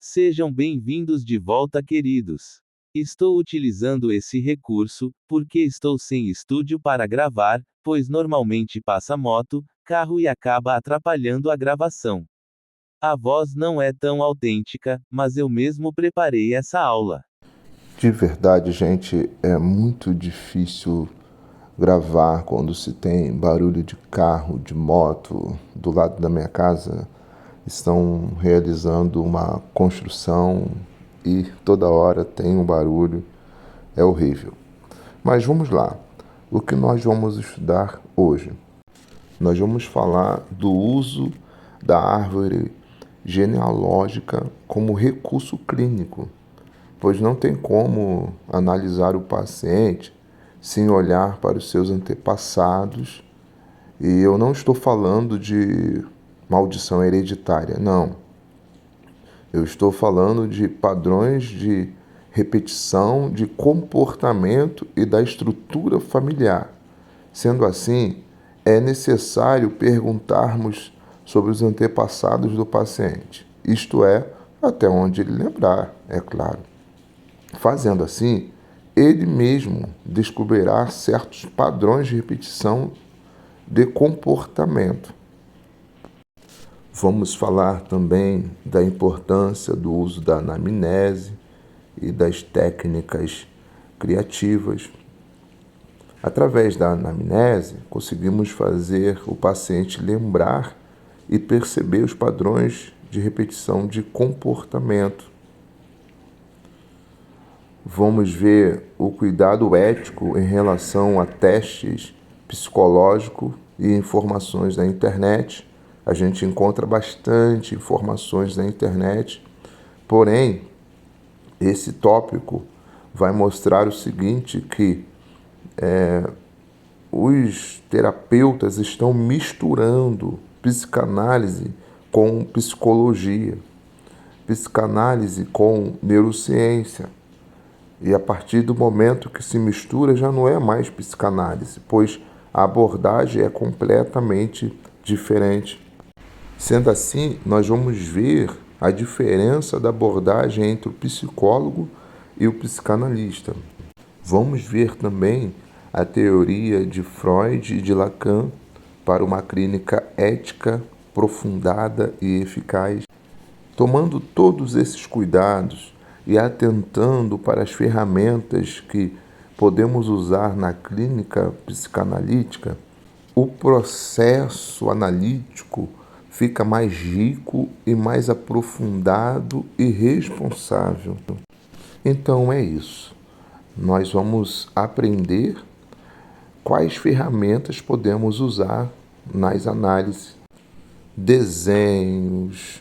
Sejam bem-vindos de volta, queridos. Estou utilizando esse recurso, porque estou sem estúdio para gravar, pois normalmente passa moto, carro e acaba atrapalhando a gravação. A voz não é tão autêntica, mas eu mesmo preparei essa aula. De verdade, gente, é muito difícil gravar quando se tem barulho de carro, de moto. Do lado da minha casa estão realizando uma construção e toda hora tem um barulho. É horrível. Mas vamos lá. O que nós vamos estudar hoje? Nós vamos falar do uso da árvore genealógica como recurso clínico, pois não tem como analisar o paciente sem olhar para os seus antepassados. E eu não estou falando de maldição hereditária, não. Eu estou falando de padrões de repetição, de comportamento e da estrutura familiar. Sendo assim, é necessário perguntarmos sobre os antepassados do paciente, isto é, até onde ele lembrar, é claro. Fazendo assim, ele mesmo descobrirá certos padrões de repetição de comportamento. Vamos falar também da importância do uso da anamnese e das técnicas criativas. Através da anamnese, conseguimos fazer o paciente lembrar e perceber os padrões de repetição de comportamento. Vamos ver o cuidado ético em relação a testes psicológicos e informações na internet. A gente encontra bastante informações na internet, porém, esse tópico vai mostrar o seguinte, que os terapeutas estão misturando psicanálise com psicologia, psicanálise com neurociência. E a partir do momento que se mistura, já não é mais psicanálise, pois a abordagem é completamente diferente. Sendo assim, nós vamos ver a diferença da abordagem entre o psicólogo e o psicanalista. Vamos ver também a teoria de Freud e de Lacan para uma clínica ética, aprofundada e eficaz. Tomando todos esses cuidados e atentando para as ferramentas que podemos usar na clínica psicanalítica, o processo analítico fica mais rico e mais aprofundado e responsável. Então é isso. Nós vamos aprender quais ferramentas podemos usar nas análises. Desenhos,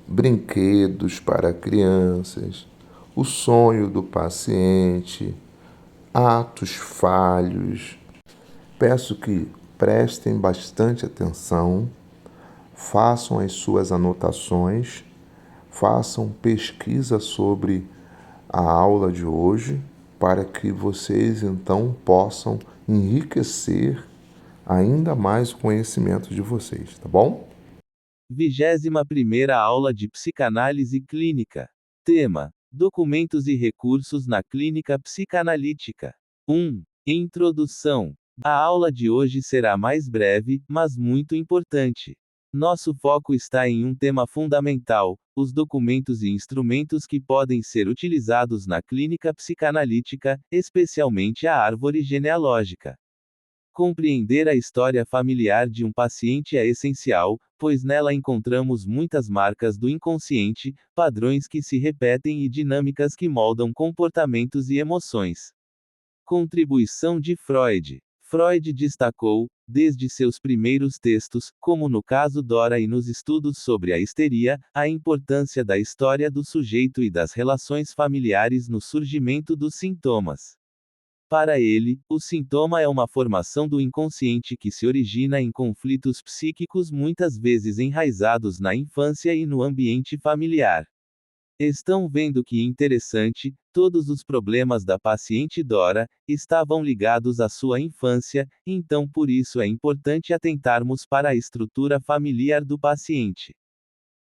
brinquedos para crianças, o sonho do paciente, atos falhos. Peço que prestem bastante atenção, façam as suas anotações, façam pesquisa sobre a aula de hoje, para que vocês então possam enriquecer ainda mais o conhecimento de vocês, tá bom? 21ª aula de psicanálise clínica. Tema: documentos e recursos na clínica psicanalítica. 1. Introdução. A aula de hoje será mais breve, mas muito importante. Nosso foco está em um tema fundamental: os documentos e instrumentos que podem ser utilizados na clínica psicanalítica, especialmente a árvore genealógica. Compreender a história familiar de um paciente é essencial, pois nela encontramos muitas marcas do inconsciente, padrões que se repetem e dinâmicas que moldam comportamentos e emoções. Contribuição de Freud. Freud destacou, desde seus primeiros textos, como no caso Dora e nos estudos sobre a histeria, a importância da história do sujeito e das relações familiares no surgimento dos sintomas. Para ele, o sintoma é uma formação do inconsciente que se origina em conflitos psíquicos muitas vezes enraizados na infância e no ambiente familiar. Estão vendo que interessante, todos os problemas da paciente Dora estavam ligados à sua infância, então por isso é importante atentarmos para a estrutura familiar do paciente.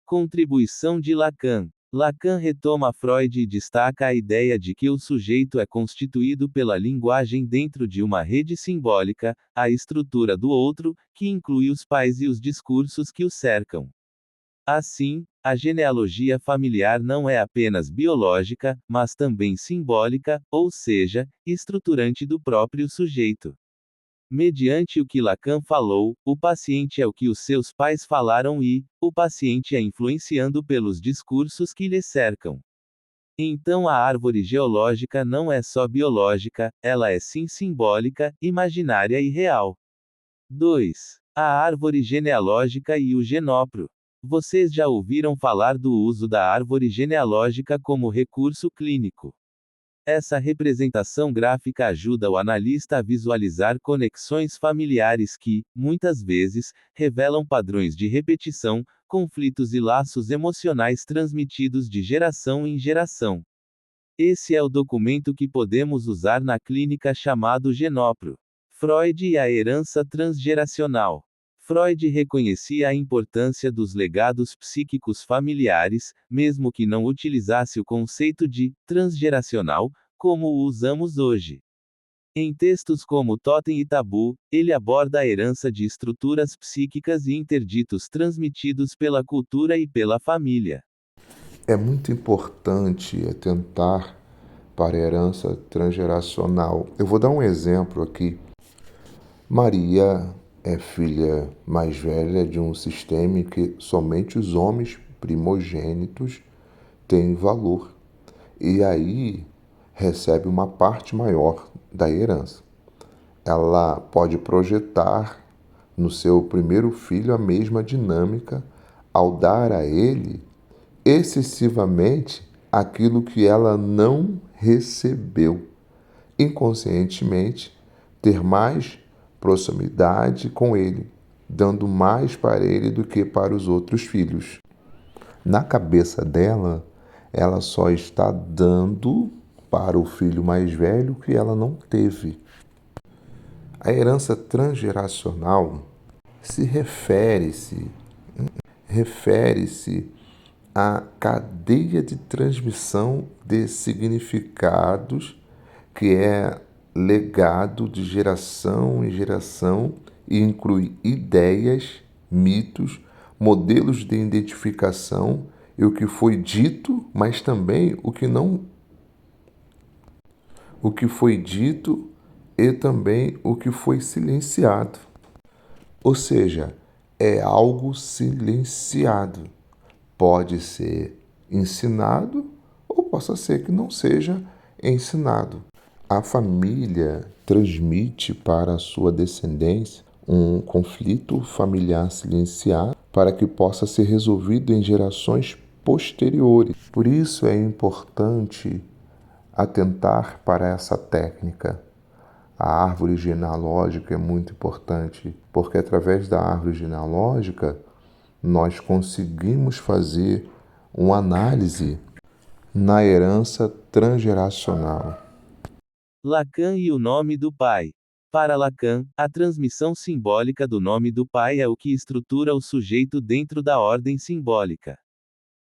Contribuição de Lacan. Lacan retoma Freud e destaca a ideia de que o sujeito é constituído pela linguagem dentro de uma rede simbólica, a estrutura do outro, que inclui os pais e os discursos que o cercam. Assim, a genealogia familiar não é apenas biológica, mas também simbólica, ou seja, estruturante do próprio sujeito. Mediante o que Lacan falou, o paciente é o que os seus pais falaram e, o paciente é influenciando pelos discursos que lhe cercam. Então a árvore geológica não é só biológica, ela é sim simbólica, imaginária e real. 2. A árvore genealógica e o genopro. Vocês já ouviram falar do uso da árvore genealógica como recurso clínico. Essa representação gráfica ajuda o analista a visualizar conexões familiares que, muitas vezes, revelam padrões de repetição, conflitos e laços emocionais transmitidos de geração em geração. Esse é o documento que podemos usar na clínica chamado genopro. Freud e a herança transgeracional. Freud reconhecia a importância dos legados psíquicos familiares, mesmo que não utilizasse o conceito de transgeracional, como o usamos hoje. Em textos como Totem e Tabu, ele aborda a herança de estruturas psíquicas e interditos transmitidos pela cultura e pela família. É muito importante atentar para a herança transgeracional. Eu vou dar um exemplo aqui. Maria é filha mais velha de um sistema em que somente os homens primogênitos têm valor. E aí recebe uma parte maior da herança. Ela pode projetar no seu primeiro filho a mesma dinâmica ao dar a ele excessivamente aquilo que ela não recebeu. Inconscientemente, ter mais proximidade com ele, dando mais para ele do que para os outros filhos. Na cabeça dela, ela só está dando para o filho mais velho que ela não teve. A herança transgeracional se refere-se à cadeia de transmissão de significados que é legado de geração em geração e inclui ideias, mitos, modelos de identificação e o que foi dito, mas também o que foi dito e também o que foi silenciado. Ou seja, é algo silenciado. Pode ser ensinado ou possa ser que não seja ensinado. A família transmite para a sua descendência um conflito familiar silenciado para que possa ser resolvido em gerações posteriores. Por isso é importante atentar para essa técnica. A árvore genealógica é muito importante, porque através da árvore genealógica nós conseguimos fazer uma análise na herança transgeracional. Lacan e o nome do pai. Para Lacan, a transmissão simbólica do nome do pai é o que estrutura o sujeito dentro da ordem simbólica.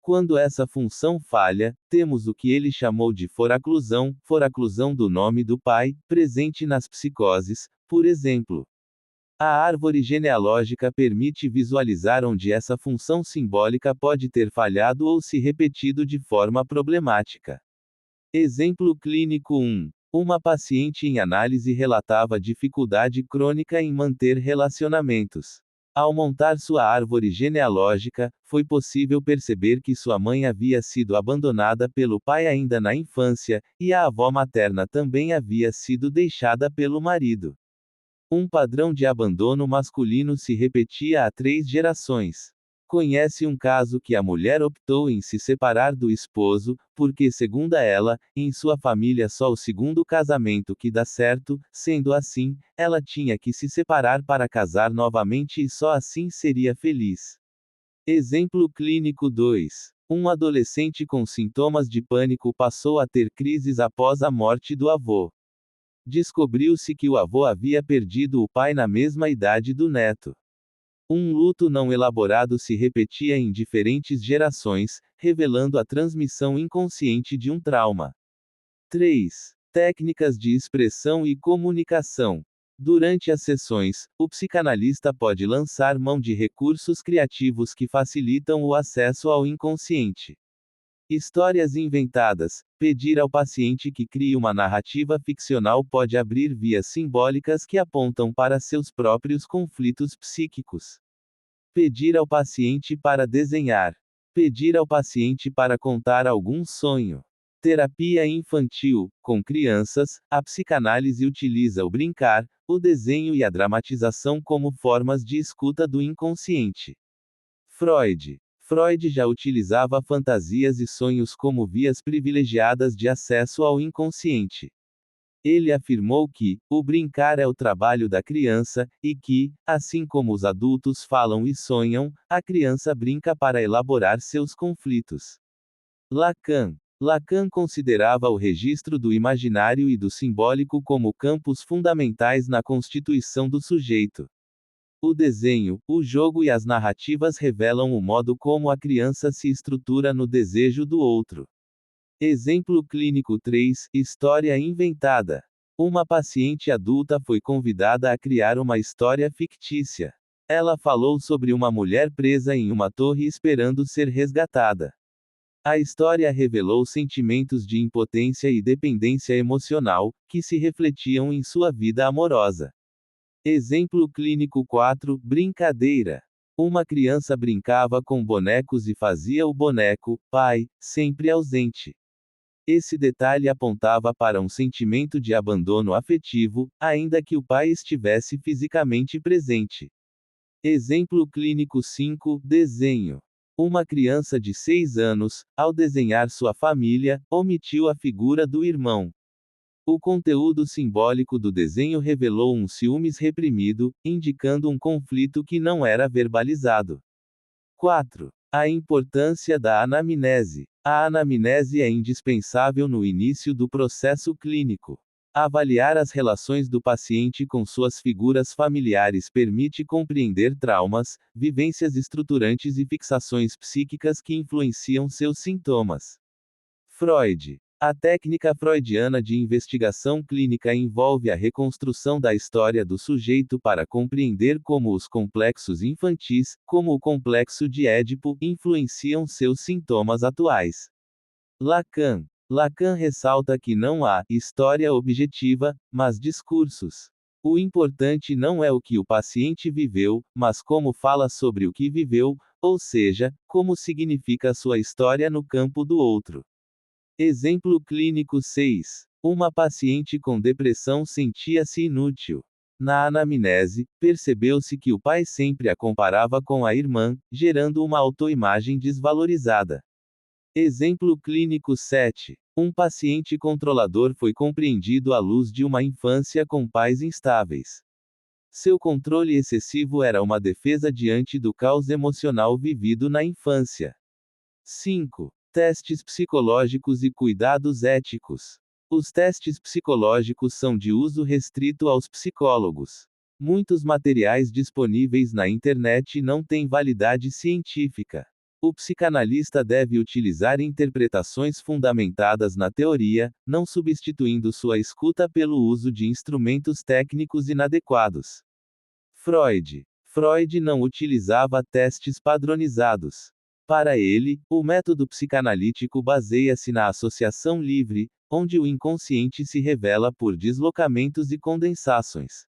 Quando essa função falha, temos o que ele chamou de foraclusão do nome do pai, presente nas psicoses, por exemplo. A árvore genealógica permite visualizar onde essa função simbólica pode ter falhado ou se repetido de forma problemática. Exemplo clínico 1. Uma paciente em análise relatava dificuldade crônica em manter relacionamentos. Ao montar sua árvore genealógica, foi possível perceber que sua mãe havia sido abandonada pelo pai ainda na infância, e a avó materna também havia sido deixada pelo marido. Um padrão de abandono masculino se repetia há 3 gerações. Conhece um caso que a mulher optou em se separar do esposo, porque, segundo ela, em sua família só o segundo casamento que dá certo, sendo assim, ela tinha que se separar para casar novamente e só assim seria feliz. Exemplo clínico 2. Um adolescente com sintomas de pânico passou a ter crises após a morte do avô. Descobriu-se que o avô havia perdido o pai na mesma idade do neto. Um luto não elaborado se repetia em diferentes gerações, revelando a transmissão inconsciente de um trauma. 3. Técnicas de expressão e comunicação. Durante as sessões, o psicanalista pode lançar mão de recursos criativos que facilitam o acesso ao inconsciente. Histórias inventadas. Pedir ao paciente que crie uma narrativa ficcional pode abrir vias simbólicas que apontam para seus próprios conflitos psíquicos. Pedir ao paciente para desenhar. Pedir ao paciente para contar algum sonho. Terapia infantil. Com crianças, a psicanálise utiliza o brincar, o desenho e a dramatização como formas de escuta do inconsciente. Freud já utilizava fantasias e sonhos como vias privilegiadas de acesso ao inconsciente. Ele afirmou que o brincar é o trabalho da criança, e que, assim como os adultos falam e sonham, a criança brinca para elaborar seus conflitos. Lacan considerava o registro do imaginário e do simbólico como campos fundamentais na constituição do sujeito. O desenho, o jogo e as narrativas revelam o modo como a criança se estrutura no desejo do outro. Exemplo clínico 3: História inventada. Uma paciente adulta foi convidada a criar uma história fictícia. Ela falou sobre uma mulher presa em uma torre esperando ser resgatada. A história revelou sentimentos de impotência e dependência emocional, que se refletiam em sua vida amorosa. Exemplo clínico 4: Brincadeira. Uma criança brincava com bonecos e fazia o boneco, pai, sempre ausente. Esse detalhe apontava para um sentimento de abandono afetivo, ainda que o pai estivesse fisicamente presente. Exemplo clínico 5: Desenho. Uma criança de 6 anos, ao desenhar sua família, omitiu a figura do irmão. O conteúdo simbólico do desenho revelou um ciúmes reprimido, indicando um conflito que não era verbalizado. 4. A importância da anamnese. A anamnese é indispensável no início do processo clínico. Avaliar as relações do paciente com suas figuras familiares permite compreender traumas, vivências estruturantes e fixações psíquicas que influenciam seus sintomas. Freud. A técnica freudiana de investigação clínica envolve a reconstrução da história do sujeito para compreender como os complexos infantis, como o complexo de Édipo, influenciam seus sintomas atuais. Lacan ressalta que não há história objetiva, mas discursos. O importante não é o que o paciente viveu, mas como fala sobre o que viveu, ou seja, como significa sua história no campo do outro. Exemplo clínico 6. Uma paciente com depressão sentia-se inútil. Na anamnese, percebeu-se que o pai sempre a comparava com a irmã, gerando uma autoimagem desvalorizada. Exemplo clínico 7. Um paciente controlador foi compreendido à luz de uma infância com pais instáveis. Seu controle excessivo era uma defesa diante do caos emocional vivido na infância. 5. Testes psicológicos e cuidados éticos. Os testes psicológicos são de uso restrito aos psicólogos. Muitos materiais disponíveis na internet não têm validade científica. O psicanalista deve utilizar interpretações fundamentadas na teoria, não substituindo sua escuta pelo uso de instrumentos técnicos inadequados. Freud não utilizava testes padronizados. Para ele, o método psicanalítico baseia-se na associação livre, onde o inconsciente se revela por deslocamentos e condensações.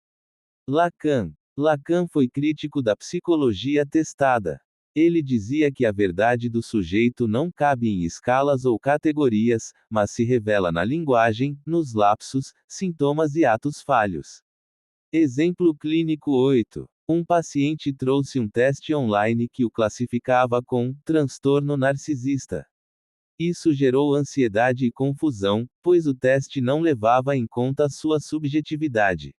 Lacan foi crítico da psicologia testada. Ele dizia que a verdade do sujeito não cabe em escalas ou categorias, mas se revela na linguagem, nos lapsos, sintomas e atos falhos. Exemplo clínico 8. Um paciente trouxe um teste online que o classificava com transtorno narcisista. Isso gerou ansiedade e confusão, pois o teste não levava em conta sua subjetividade.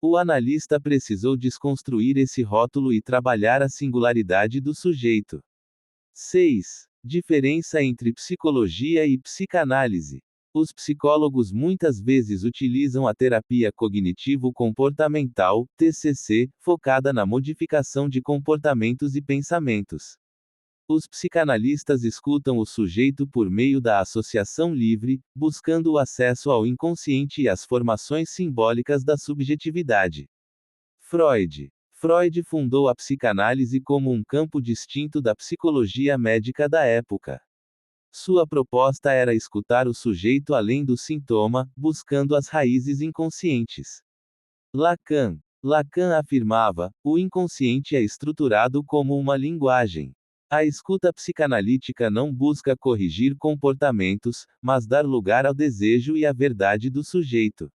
O analista precisou desconstruir esse rótulo e trabalhar a singularidade do sujeito. 6. Diferença entre psicologia e psicanálise. Os psicólogos muitas vezes utilizam a terapia cognitivo-comportamental, TCC, focada na modificação de comportamentos e pensamentos. Os psicanalistas escutam o sujeito por meio da associação livre, buscando o acesso ao inconsciente e às formações simbólicas da subjetividade. Freud fundou a psicanálise como um campo distinto da psicologia médica da época. Sua proposta era escutar o sujeito além do sintoma, buscando as raízes inconscientes. Lacan afirmava: o inconsciente é estruturado como uma linguagem. A escuta psicanalítica não busca corrigir comportamentos, mas dar lugar ao desejo e à verdade do sujeito.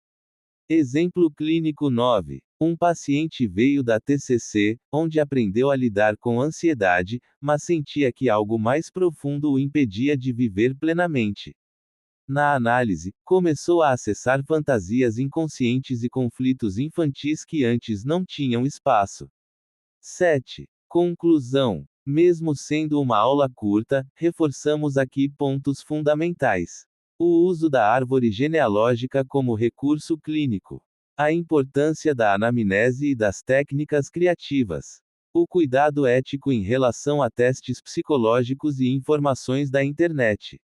Exemplo clínico 9. Um paciente veio da TCC, onde aprendeu a lidar com ansiedade, mas sentia que algo mais profundo o impedia de viver plenamente. Na análise, começou a acessar fantasias inconscientes e conflitos infantis que antes não tinham espaço. 7. Conclusão. Mesmo sendo uma aula curta, reforçamos aqui pontos fundamentais. O uso da árvore genealógica como recurso clínico. A importância da anamnese e das técnicas criativas. O cuidado ético em relação a testes psicológicos e informações da internet.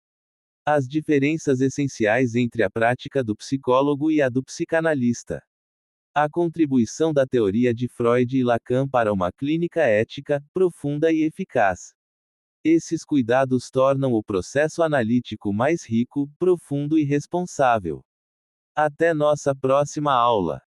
As diferenças essenciais entre a prática do psicólogo e a do psicanalista. A contribuição da teoria de Freud e Lacan para uma clínica ética, profunda e eficaz. Esses cuidados tornam o processo analítico mais rico, profundo e responsável. Até nossa próxima aula.